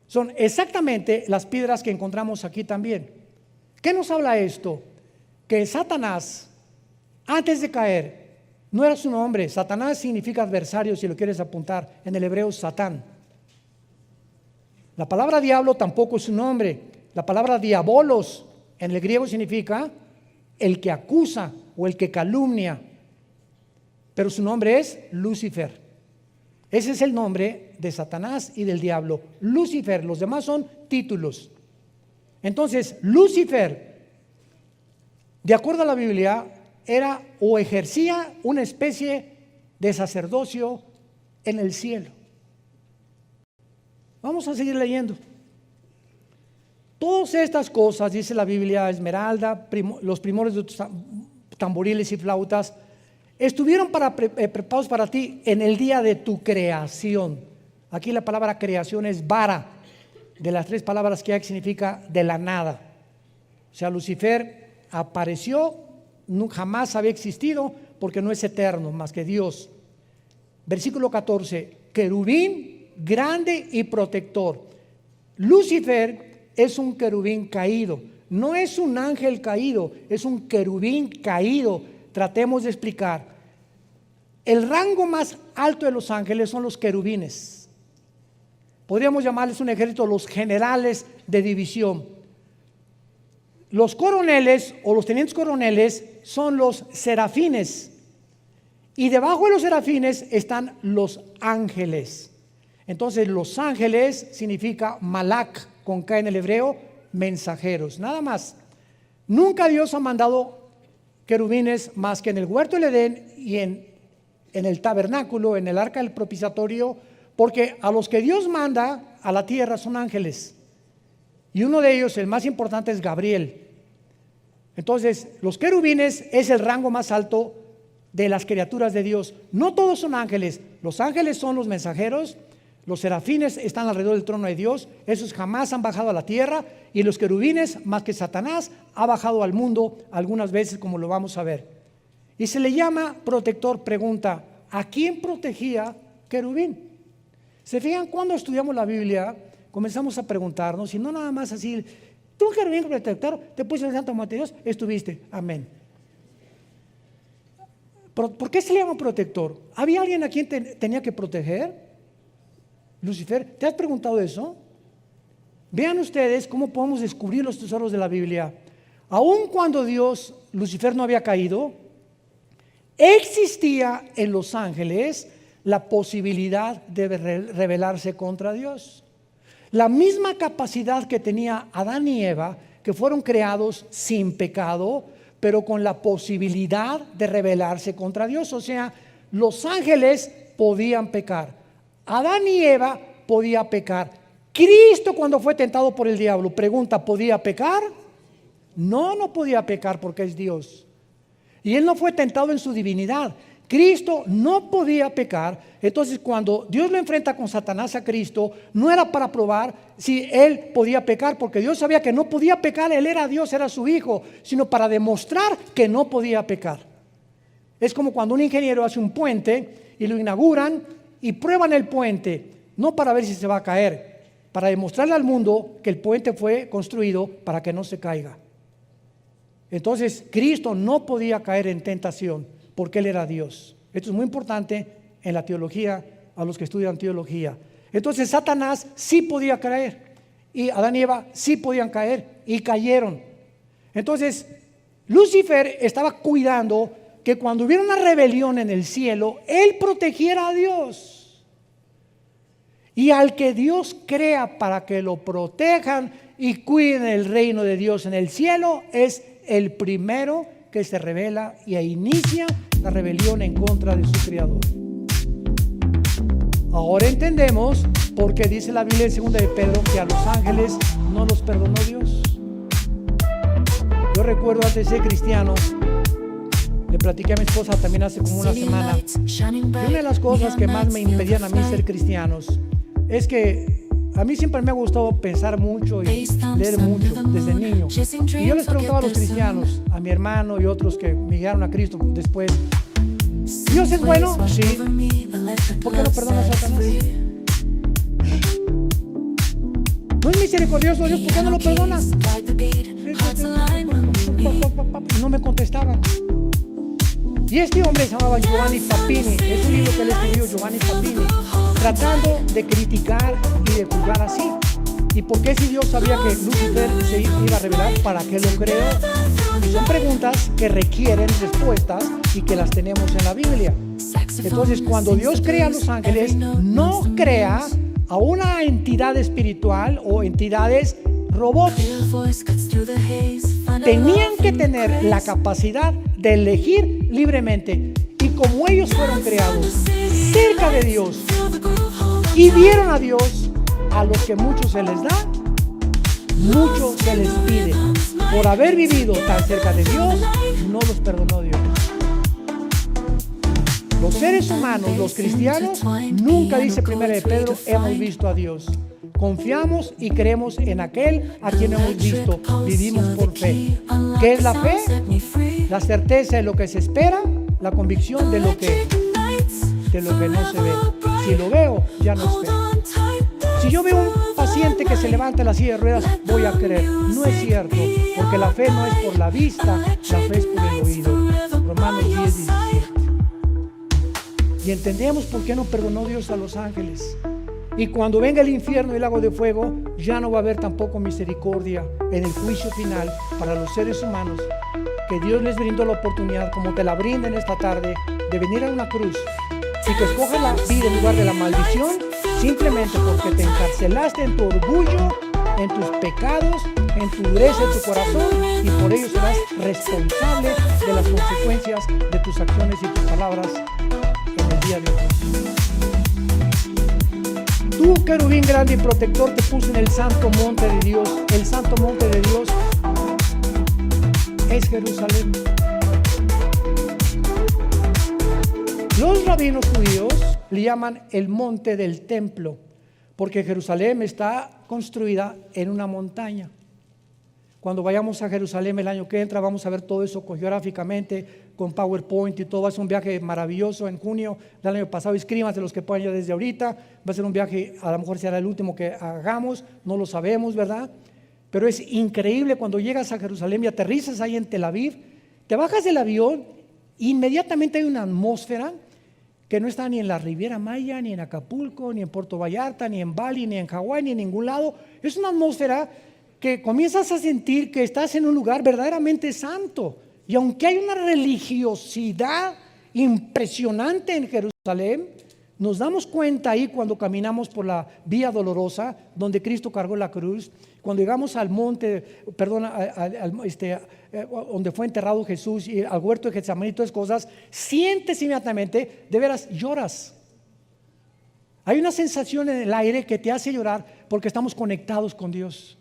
Son exactamente las piedras que encontramos aquí también. ¿Qué nos habla esto? Que Satanás, antes de caer, no era su nombre. Satanás significa adversario, si lo quieres apuntar, en el hebreo Satán. La palabra diablo tampoco es su nombre. La palabra diabolos en el griego significa el que acusa o el que calumnia. Pero su nombre es Lucifer. Ese es el nombre de Satanás y del diablo, Lucifer. Los demás son títulos. Entonces, Lucifer, de acuerdo a la Biblia, era o ejercía una especie de sacerdocio en el cielo. Vamos a seguir leyendo. Todas estas cosas, dice la Biblia, esmeralda, los primores de tus tamboriles y flautas, estuvieron preparados para ti en el día de tu creación. Aquí la palabra creación es bara, de las 3 palabras que hay, significa de la nada. O sea, Lucifer apareció, jamás había existido, porque no es eterno más que Dios. Versículo 14, querubín grande y protector. Lucifer es un querubín caído, no es un ángel caído, es un querubín caído. Tratemos de explicar. El rango más alto de los ángeles son los querubines. Podríamos llamarles un ejército, los generales de división. Los coroneles o los tenientes coroneles son los serafines. Y debajo de los serafines están los ángeles. Entonces los ángeles significa malak, con K en el hebreo, mensajeros. Nada más. Nunca Dios ha mandado querubines más que en el huerto del Edén y en el tabernáculo, en el arca del propiciatorio, porque a los que Dios manda a la tierra son ángeles, y uno de ellos, el más importante, es Gabriel. Entonces los querubines es el rango más alto de las criaturas de Dios. No todos son ángeles. Los ángeles son los mensajeros, los serafines están alrededor del trono de Dios, esos jamás han bajado a la tierra, y los querubines, más que Satanás, ha bajado al mundo algunas veces, como lo vamos a ver. Y se le llama protector. Pregunta, ¿a quién protegía querubín. ¿Se fijan? Cuando estudiamos la Biblia, comenzamos a preguntarnos, y no nada más así, tú querubín protector, te puse el santo monte de Dios, estuviste, amén. ¿Por qué se le llama protector? ¿Había alguien a quien tenía que proteger? Lucifer, ¿te has preguntado eso? Vean ustedes cómo podemos descubrir los tesoros de la Biblia. Aun cuando Lucifer no había caído, existía en los ángeles la posibilidad de rebelarse contra Dios. La misma capacidad que tenía Adán y Eva, que fueron creados sin pecado, pero con la posibilidad de rebelarse contra Dios. O sea, los ángeles podían pecar, Adán y Eva podían pecar. Cristo, cuando fue tentado por el diablo, pregunta, ¿podía pecar? No, no podía pecar porque es Dios. Y él no fue tentado en su divinidad. Cristo no podía pecar. Entonces, cuando Dios lo enfrenta con Satanás a Cristo, no era para probar si él podía pecar, porque Dios sabía que no podía pecar, él era Dios, era su hijo, sino para demostrar que no podía pecar. Es como cuando un ingeniero hace un puente y lo inauguran y prueban el puente, no para ver si se va a caer, para demostrarle al mundo que el puente fue construido para que no se caiga. Entonces, Cristo no podía caer en tentación porque Él era Dios. Esto es muy importante en la teología, a los que estudian teología. Entonces, Satanás sí podía caer y Adán y Eva sí podían caer y cayeron. Entonces, Lucifer estaba cuidando que cuando hubiera una rebelión en el cielo, él protegiera a Dios. Y al que Dios crea para que lo protejan y cuiden el reino de Dios en el cielo, es el primero que se rebela y inicia la rebelión en contra de su creador. Ahora entendemos por qué dice la Biblia en 2 de Pedro que a los ángeles no los perdonó Dios. Yo recuerdo antes de ser cristiano, le platiqué a mi esposa también hace como una semana, y una de las cosas que más me impedían a mí ser cristianos es que a mí siempre me ha gustado pensar mucho y leer mucho desde niño. Y yo les preguntaba a los cristianos, a mi hermano y otros que me llegaron a Cristo después, ¿Dios es bueno? Sí. ¿Por qué no perdona a Satanás? ¿No es misericordioso Dios? ¿Por qué no lo perdona? No me contestaban. Y este hombre se llamaba Giovanni Papini. Es un libro que él escribió, Giovanni Papini, tratando de criticar y de juzgar así. ¿Y por qué si Dios sabía que Lucifer se iba a revelar? ¿Para qué lo creó? Y son preguntas que requieren respuestas y que las tenemos en la Biblia. Entonces, cuando Dios crea a los ángeles, no crea a una entidad espiritual o entidades robóticas. Tenían que tener la capacidad de elegir libremente. Y como ellos fueron creados cerca de Dios y vieron a Dios, a los que mucho se les da, mucho se les pide. Por haber vivido tan cerca de Dios, no los perdonó Dios. Los seres humanos, los cristianos, nunca, dice 1 de Pedro, hemos visto a Dios. Confiamos y creemos en aquel a quien hemos visto. Vivimos por fe. ¿Qué es la fe? La certeza de lo que se espera, la convicción de lo que no se ve. Si lo veo, ya no es fe. Si yo veo un paciente que se levanta en la silla de ruedas, voy a creer. No es cierto, porque la fe no es por la vista, la fe es por el oído. Romanos 10:17. Y entendemos por qué no perdonó Dios a los ángeles. Y cuando venga el infierno y el lago de fuego, ya no va a haber tampoco misericordia en el juicio final para los seres humanos, que Dios les brindó la oportunidad, como te la brinda en esta tarde, de venir a una cruz y que escojas la vida en lugar de la maldición, simplemente porque te encarcelaste en tu orgullo, en tus pecados, en tu dureza, en tu corazón, y por ello serás responsable de las consecuencias de tus acciones y tus palabras en el día de hoy. Tú, querubín grande y protector, te puse en el santo monte de Dios. El santo monte de Dios es Jerusalén. Los rabinos judíos le llaman el monte del templo, porque Jerusalén está construida en una montaña. Cuando vayamos a Jerusalén el año que entra, vamos a ver todo eso geográficamente, con PowerPoint y todo. Va a ser un viaje maravilloso en junio del año pasado. Inscríbanse los que puedan ya desde ahorita. Va a ser un viaje, a lo mejor será el último que hagamos, no lo sabemos, ¿verdad? Pero es increíble cuando llegas a Jerusalén y aterrizas ahí en Tel Aviv, te bajas del avión, inmediatamente hay una atmósfera que no está ni en la Riviera Maya, ni en Acapulco, ni en Puerto Vallarta, ni en Bali, ni en Hawái, ni en ningún lado. Es una atmósfera que comienzas a sentir que estás en un lugar verdaderamente santo. Y aunque hay una religiosidad impresionante en Jerusalén, nos damos cuenta ahí cuando caminamos por la vía dolorosa, donde Cristo cargó la cruz, cuando llegamos al monte, donde fue enterrado Jesús, y al huerto de Getsemaní y todas esas cosas, sientes inmediatamente, de veras lloras. Hay una sensación en el aire que te hace llorar porque estamos conectados con Dios.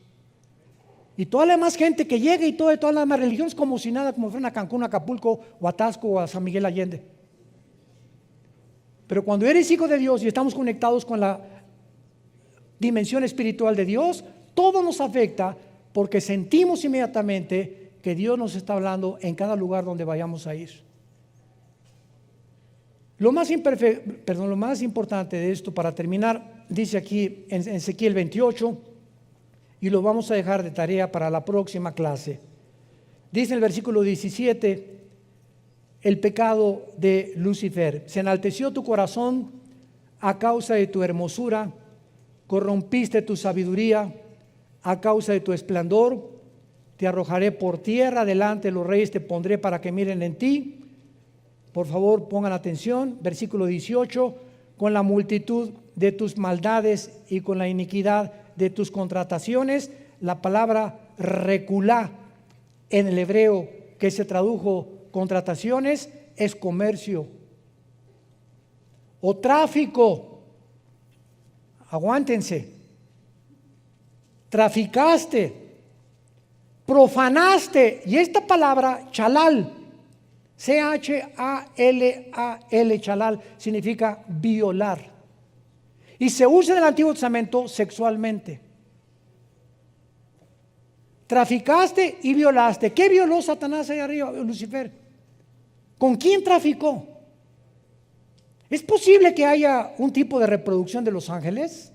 Y toda la demás gente que llega y todas las demás religiones como si nada, como fueron a Cancún, a Acapulco, o a Tasco, o a San Miguel Allende. Pero cuando eres hijo de Dios y estamos conectados con la dimensión espiritual de Dios, todo nos afecta porque sentimos inmediatamente que Dios nos está hablando en cada lugar donde vayamos a ir. Lo más importante de esto, para terminar, dice aquí en Ezequiel 28, y lo vamos a dejar de tarea para la próxima clase. Dice en el versículo 17, el pecado de Lucifer: se enalteció tu corazón a causa de tu hermosura, corrompiste tu sabiduría a causa de tu esplendor, te arrojaré por tierra, delante de los reyes te pondré para que miren en ti. Por favor, pongan atención, versículo 18, con la multitud de tus maldades y con la iniquidad de tus contrataciones. La palabra reculá en el hebreo, que se tradujo contrataciones, es comercio o tráfico. Aguántense. Traficaste, profanaste, y esta palabra chalal, C-H-A-L-A-L, chalal, significa violar. Y se usa en el Antiguo Testamento sexualmente. Traficaste y violaste. ¿Qué violó Satanás ahí arriba, Lucifer? ¿Con quién traficó? ¿Es posible que haya un tipo de reproducción de los ángeles?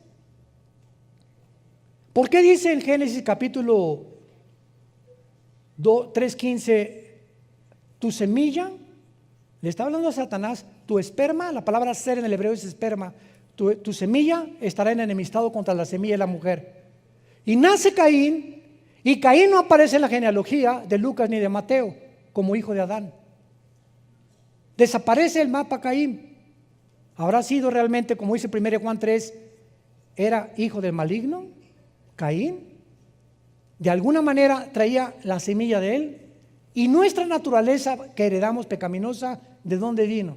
¿Por qué dice en Génesis capítulo 3:15, tu semilla? Le está hablando a Satanás, tu esperma, la palabra ser en el hebreo es esperma, tu semilla estará en enemistado contra la semilla de la mujer. Y nace Caín, y Caín no aparece en la genealogía de Lucas ni de Mateo como hijo de Adán. Desaparece el mapa Caín. ¿Habrá sido realmente, como dice 1 Juan 3, era hijo del maligno? Caín, de alguna manera traía la semilla de él. Y nuestra naturaleza que heredamos pecaminosa, ¿de dónde vino?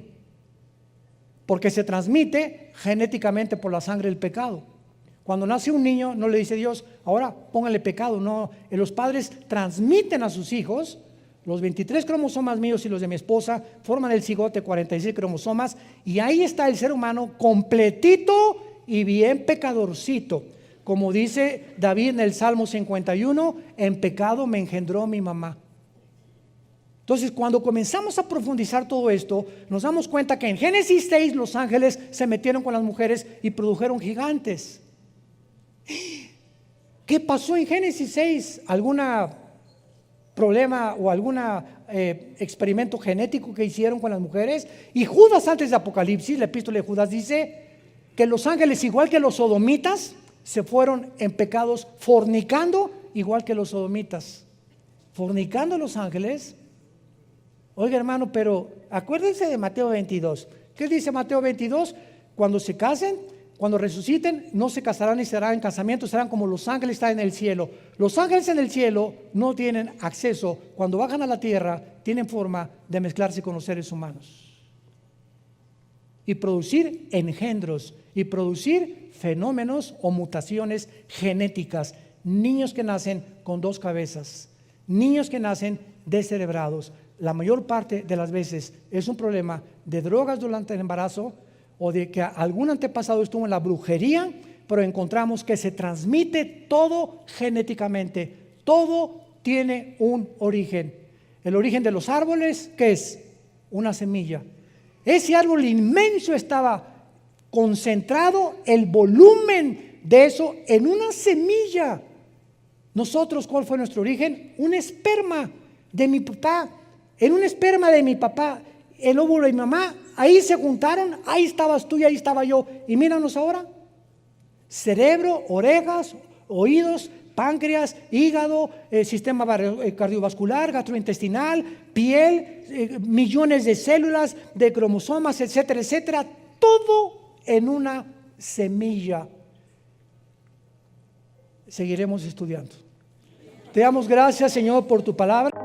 Porque se transmite genéticamente por la sangre del pecado. Cuando nace un niño, no le dice Dios, ahora póngale pecado. No, los padres transmiten a sus hijos. Los 23 cromosomas míos y los de mi esposa forman el cigote, 46 cromosomas, y ahí está el ser humano completito y bien pecadorcito. Como dice David en el Salmo 51, en pecado me engendró mi mamá. Entonces, cuando comenzamos a profundizar todo esto, nos damos cuenta que en Génesis 6 los ángeles se metieron con las mujeres y produjeron gigantes. ¿Qué pasó en Génesis 6? ¿Algún problema o algún experimento genético que hicieron con las mujeres? Y Judas, antes de Apocalipsis, la epístola de Judas dice que los ángeles, igual que los sodomitas, se fueron en pecados fornicando, igual que los sodomitas. Fornicando los ángeles. Oiga, hermano, pero acuérdense de Mateo 22. ¿Qué dice Mateo 22? Cuando se casen, cuando resuciten, no se casarán ni serán en casamiento, serán como los ángeles están en el cielo. Los ángeles en el cielo no tienen acceso, cuando bajan a la tierra, tienen forma de mezclarse con los seres humanos y producir engendros y producir fenómenos o mutaciones genéticas. Niños que nacen con dos cabezas, niños que nacen descerebrados. La mayor parte de las veces es un problema de drogas durante el embarazo o de que algún antepasado estuvo en la brujería, pero encontramos que se transmite todo genéticamente. Todo tiene un origen. El origen de los árboles, ¿qué es? una semilla. Ese árbol inmenso estaba concentrado, el volumen de eso en una semilla. Nosotros, ¿cuál fue nuestro origen? Un esperma de mi papá. En un esperma de mi papá, el óvulo de mi mamá, ahí se juntaron, ahí estabas tú y ahí estaba yo. Y míranos ahora. Cerebro, orejas, oídos, páncreas, hígado, sistema cardiovascular, gastrointestinal, piel, millones de células, de cromosomas, etcétera, etcétera. Todo en una semilla. Seguiremos estudiando. Te damos gracias, Señor, por tu palabra.